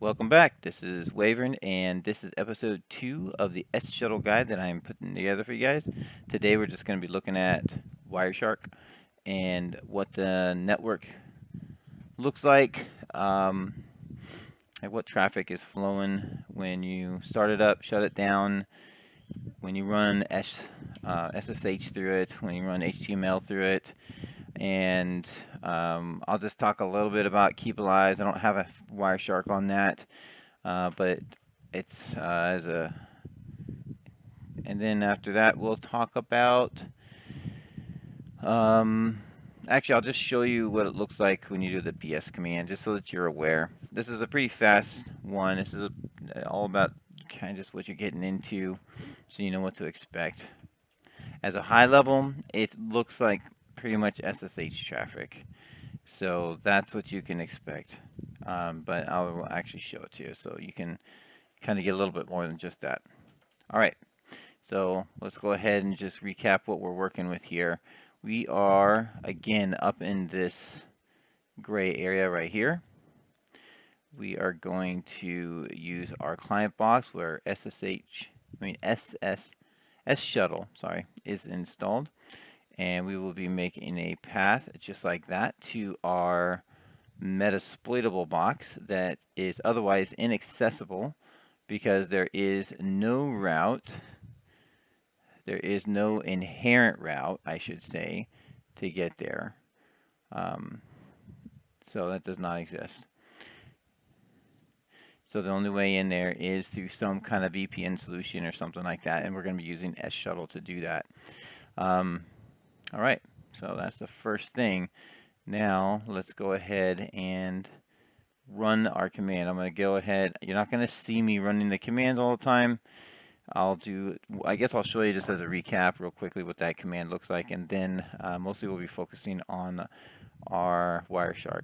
Welcome back. This is Wavern, and this is episode 2 of the S Shuttle guide that I'm putting together for you guys. Today, we're just going to be looking at Wireshark and what the network looks like what traffic is flowing when you start it up, shut it down, when you run SSH through it, when you run HTML through it, and I'll just talk a little bit about Keep Alive. I don't have a Wireshark on that. But it's as a, and then after that we'll talk about, actually I'll just show you what it looks like when you do the PS command, just so that you're aware. This is a pretty fast one. This is all about kind of just what you're getting into, so you know what to expect. As a high level, it looks like pretty much SSH traffic. So that's what you can expect. But I'll actually show it to you so you can kind of get a little bit more than just that. All right, so let's go ahead and just recap what we're working with here. We are, again, up in this gray area right here. We are going to use our client box where SSHUTTLE, sorry, is installed. And we will be making a path just like that to our Metasploitable box that is otherwise inaccessible because there is no route, there is no inherent route, I should say, to get there. So that does not exist. So the only way in there is through some kind of VPN solution or something like that, and we're going to be using SSHUTTLE to do that. All right, so that's the first thing. Now let's go ahead and run our command. I'm going to go ahead. You're not going to see me running the command all the time. I guess I'll show you just as a recap real quickly what that command looks like, and then mostly we'll be focusing on our Wireshark.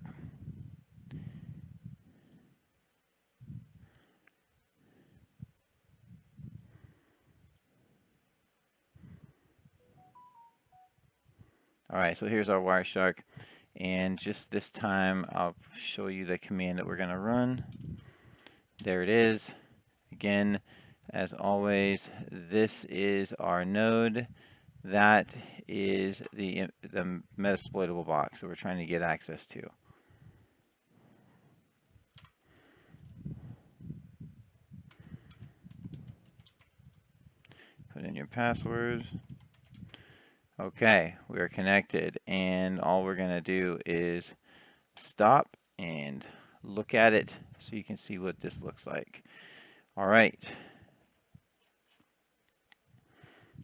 All right, so here's our Wireshark, and just this time I'll show you the command that we're going to run. There it is. Again, as always, this is our node. That is the Metasploitable box that we're trying to get access to. Put in your passwords. Okay, we are connected, and all we're going to do is stop and look at it so you can see what this looks like. All right.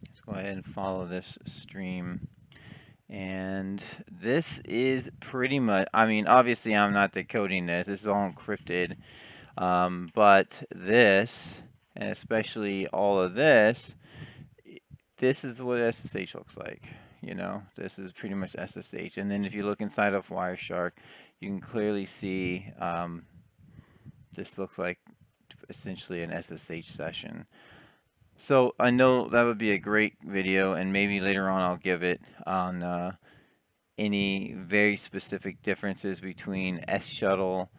Let's go ahead and follow this stream. And this is pretty much, I mean, obviously I'm not decoding this. This is all encrypted. But this, and especially all of this, this is what SSH looks like. You know, this is pretty much SSH. And then if you look inside of Wireshark, you can clearly see this looks like essentially an SSH session. So I know that would be a great video, and maybe later on I'll give it on any very specific differences between SSHUTTLE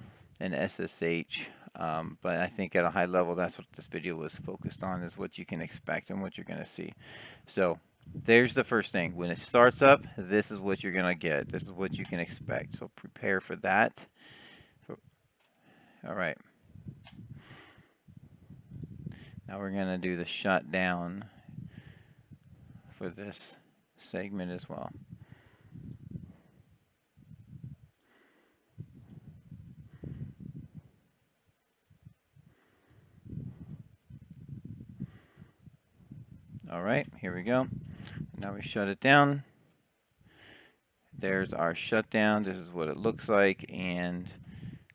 and SSH. But I think at a high level, that's what this video was focused on, is what you can expect and what you're going to see. So there's the first thing. When it starts up, this is what you're going to get. This is what you can expect. So prepare for that. All right. Now we're going to do the shutdown for this segment as well. All right, here we go. Now we shut it down. There's our shutdown. This is what it looks like, and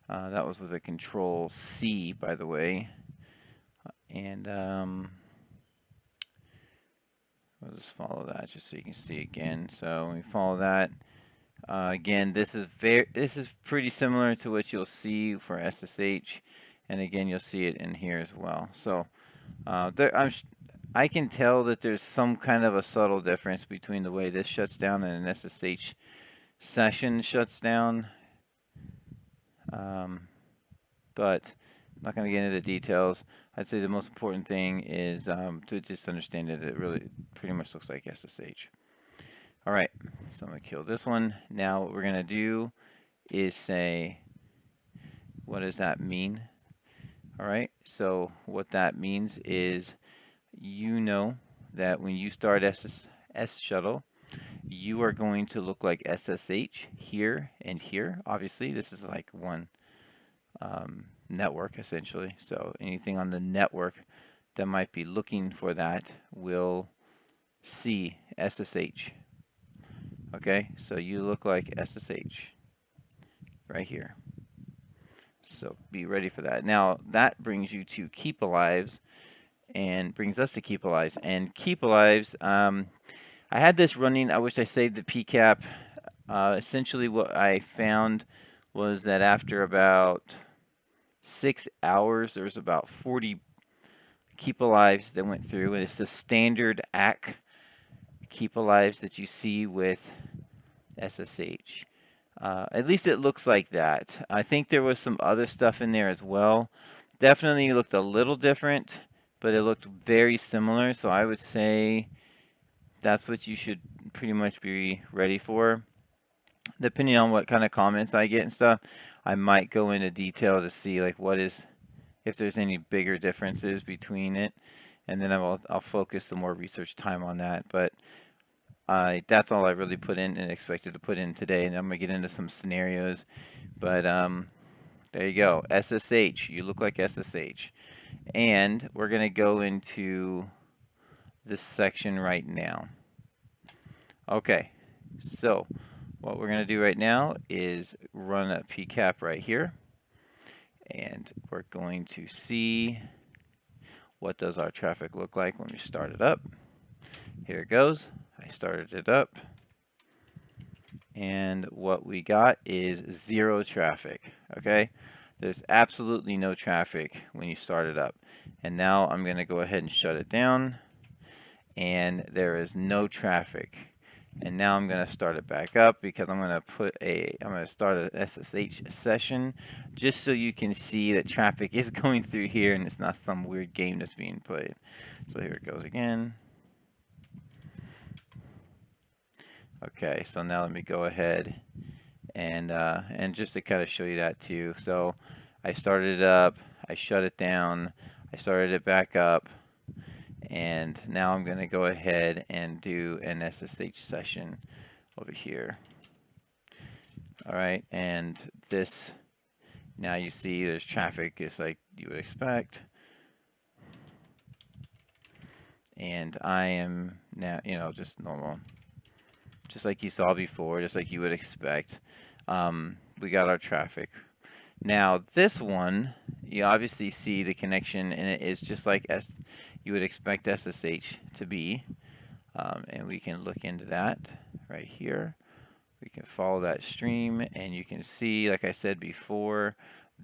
that was with a Control C, by the way. And we'll just follow that just so you can see again. So when we follow that, again, this is pretty similar to what you'll see for SSH, and again, you'll see it in here as well. So I can tell that there's some kind of a subtle difference between the way this shuts down and an SSH session shuts down. But not going to get into the details. I'd say the most important thing is to just understand that it really pretty much looks like SSH. All right, so I'm going to kill this one. Now what we're going to do is say, what does that mean? All right, so what that means is you know that when you start SSHUTTLE, you are going to look like SSH here and here. Obviously, this is like one network essentially. So anything on the network that might be looking for that will see SSH. Okay, so you look like SSH right here. So be ready for that. Now that brings you to Keep Alives and brings us to Keep Alives. And Keep Alives, I had this running. I wish I saved the PCAP. Essentially what I found was that after about 6 hours, there was about 40 Keep Alives that went through, and it's the standard ACK Keep Alives that you see with SSH. At least it looks like that. I think there was some other stuff in there as well. Definitely looked a little different, but it looked very similar. So I would say that's what you should pretty much be ready for. Depending on what kind of comments I get and stuff, I might go into detail to see like if there's any bigger differences between it, and then I'll focus some more research time on that. But that's all I really put in and expected to put in today, and I'm gonna get into some scenarios. But there you go, SSH. You look like SSH, and we're gonna go into this section right now. Okay, so what we're gonna do right now is run a PCAP right here, and we're going to see what does our traffic look like when we start it up. Here it goes. I started it up, and what we got is 0 traffic. Okay, there's absolutely no traffic when you start it up. And now I'm going to go ahead and shut it down, and there is no traffic. And now I'm going to start it back up because I'm going to start a SSH session just so you can see that traffic is going through here and it's not some weird game that's being played. So here it goes again. Okay, so now let me go ahead and just to kind of show you that too. So I started it up, I shut it down, I started it back up, and now I'm going to go ahead and do an SSH session over here. All right, and this, now you see there's traffic just like you would expect. And I am now, just normal. Just like you saw before, just like you would expect. We got our traffic. Now this one, you obviously see the connection, and it is just like you would expect SSH to be. And we can look into that right here. We can follow that stream, and you can see, like I said before,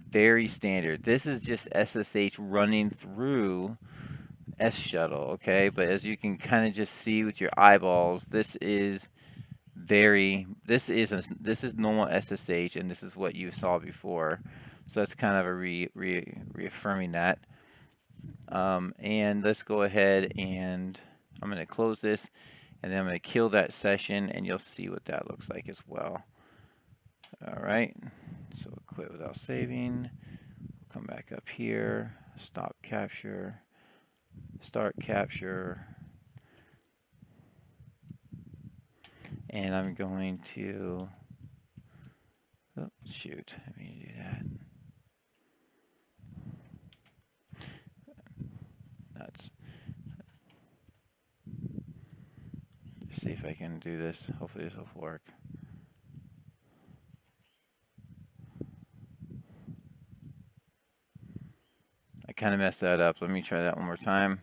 very standard. This is just SSH running through SSHUTTLE, okay? But as you can kind of just see with your eyeballs, this is normal SSH, and this is what you saw before. So that's kind of a reaffirming that. And let's go ahead and I'm going to close this, and then I'm going to kill that session, and you'll see what that looks like as well. All right, so we'll quit without saving. Come back up here, stop capture, start capture, and I'm going to, oh, shoot, let me do that. Let's see if I can do this. Hopefully this will work. I kind of messed that up. Let me try that one more time.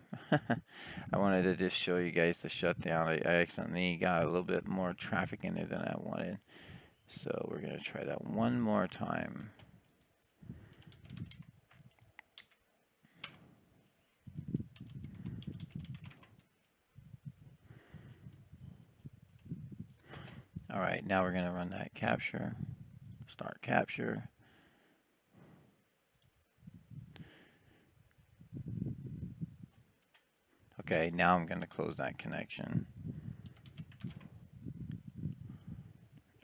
I wanted to just show you guys the shutdown. I accidentally got a little bit more traffic in there than I wanted. So we're going to try that one more time. All right, now we're going to run that capture. Start capture. Okay, now I'm going to close that connection.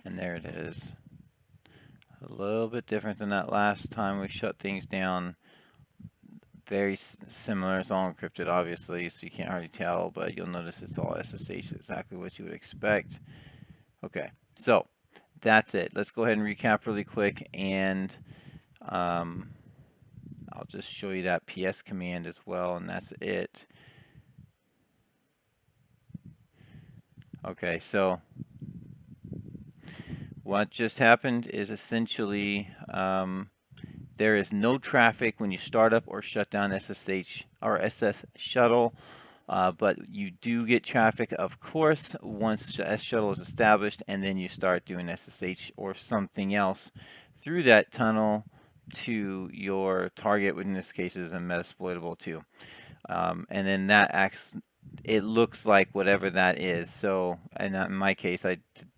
And there it is. A little bit different than that last time we shut things down. Very similar. It's all encrypted, obviously, so you can't hardly tell, but you'll notice it's all SSH, exactly what you would expect. Okay, so that's it. Let's go ahead and recap really quick, and I'll just show you that PS command as well, and that's it. Okay, so what just happened is essentially there is no traffic when you start up or shut down SSH or SS Shuttle, but you do get traffic, of course, once S Shuttle is established, and then you start doing SSH or something else through that tunnel to your target, which in this case is a Metasploitable 2. And then that acts, it looks like whatever that is. So, and in my case, I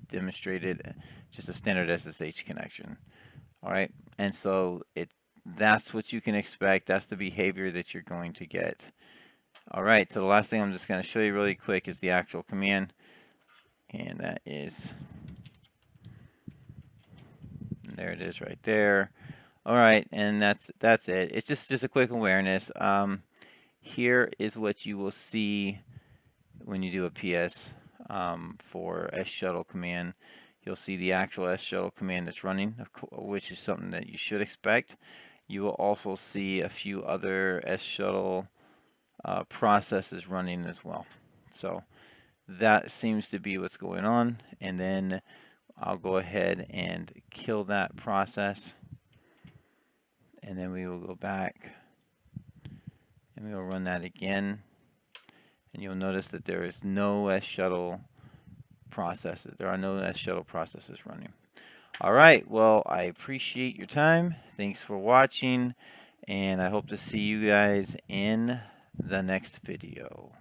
demonstrated just a standard SSH connection. All right, and so that's what you can expect. That's the behavior that you're going to get. All right, so the last thing I'm just going to show you really quick is the actual command, and that is, and there it is right there. All right, and that's it. It's just a quick awareness. Here is what you will see when you do a PS for S Shuttle command. You'll see the actual S Shuttle command that's running, which is something that you should expect. You will also see a few other S Shuttle processes running as well. So that seems to be what's going on. And then I'll go ahead and kill that process. And then we will go back and we will run that again. And you'll notice that there is no S Shuttle processes. There are no S Shuttle processes running. All right, well, I appreciate your time. Thanks for watching, and I hope to see you guys in the next video.